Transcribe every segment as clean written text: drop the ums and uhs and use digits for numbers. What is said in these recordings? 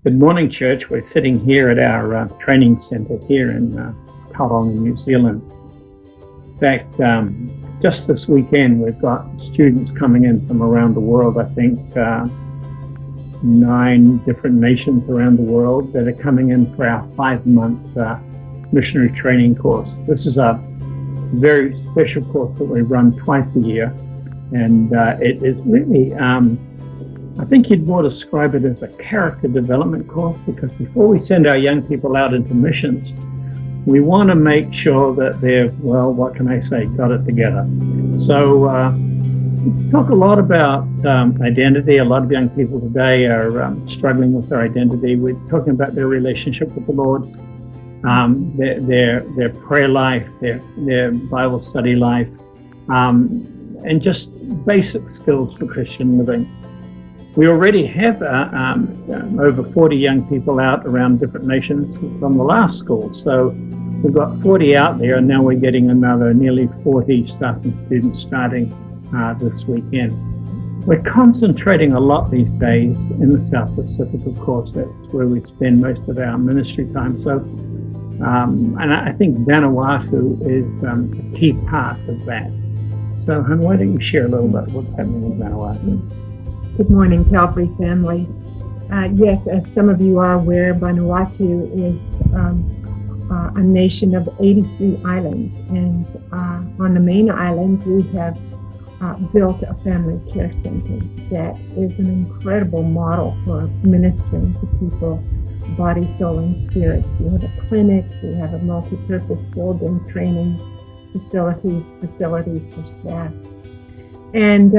Good morning, church. We're sitting here at our training centre here in Tauranga, New Zealand. In fact, just this weekend, we've got students coming in from around the world. I think 9 different nations around the world that are coming in for our 5-month missionary training course. This is a very special course that we run twice a year, and it is really I think you'd more describe it as a character development course, because before we send our young people out into missions, we want to make sure that they've, well, what can I say, got it together. So we talk a lot about identity. A lot of young people today are struggling with their identity. We're talking about their relationship with the Lord, their prayer life, their Bible study life, and just basic skills for Christian living. We already have over 40 young people out around different nations from the last school. So we've got 40 out there, and now we're getting another nearly 40 staff and students starting this weekend. We're concentrating a lot these days in the South Pacific, of course. That's where we spend most of our ministry time. So, and I think Vanuatu is a key part of that. So, Han, why don't you share a little about what's happening in Vanuatu? Good morning, Calvary family. Yes, as some of you are aware, Vanuatu is a nation of 83 islands, and on the main island we have built a family care center that is an incredible model for ministering to people, body, soul, and spirits. We have a clinic, we have a multi-purpose building, training facilities for staff, and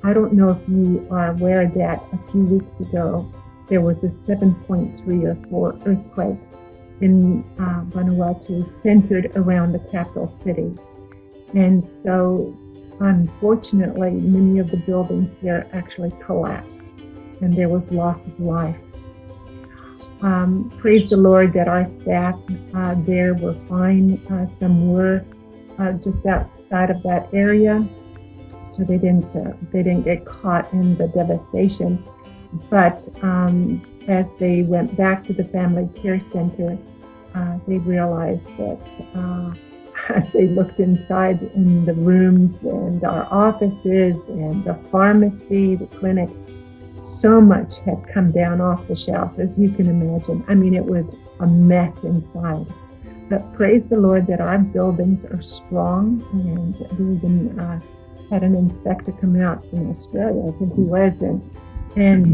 I don't know if you are aware that a few weeks ago there was a 7.3 or 4 earthquake in Vanuatu centered around the capital city. And so unfortunately many of the buildings there actually collapsed and there was loss of life. Praise the Lord that our staff there were fine. Some were just outside of that area, so they didn't get caught in the devastation. But as they went back to the family care center, they realized that as they looked inside in the rooms and our offices and the pharmacy, the clinic, so much had come down off the shelves, as you can imagine. I mean, it was a mess inside. But praise the Lord that our buildings are strong, and we even had an inspector come out from Australia, I think he was, and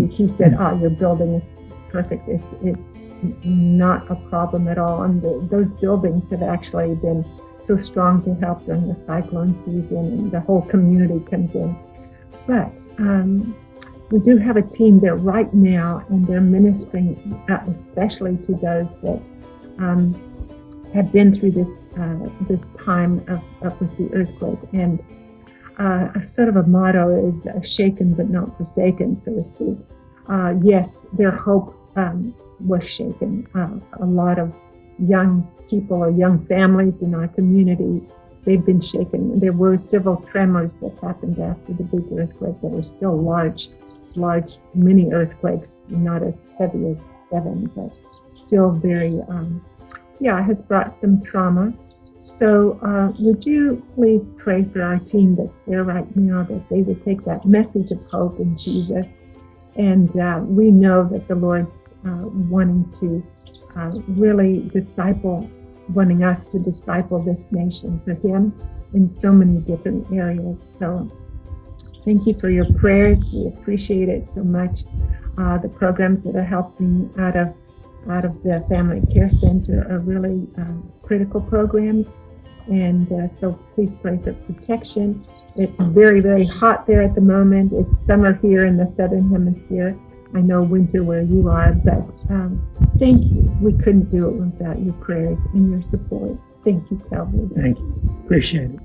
he said, your building is perfect. It's not a problem at all. And those buildings have actually been so strong to help during the cyclone season, and the whole community comes in. But we do have a team there right now, and they're ministering especially to those that have been through this time with the earthquake. And a sort of a motto is shaken but not forsaken, so to speak. Yes, their hope was shaken. A lot of young people or young families in our community, they've been shaken. There were several tremors that happened after the big earthquake. There were still large mini earthquakes, not as heavy as 7, but still very, it has brought some trauma. So would you please pray for our team that's there right now, that they would take that message of hope in Jesus. And we know that the Lord's wanting to really wanting us to disciple this nation for Him in so many different areas. So thank you for your prayers. We appreciate it so much. The programs that are helping out of the Family Care Center are really critical programs. And so please pray for protection. It's very, very hot there at the moment. It's summer here in the Southern Hemisphere. I know winter where you are, but thank you. We couldn't do it without your prayers and your support. Thank you, Calvary. Thank you. Appreciate it.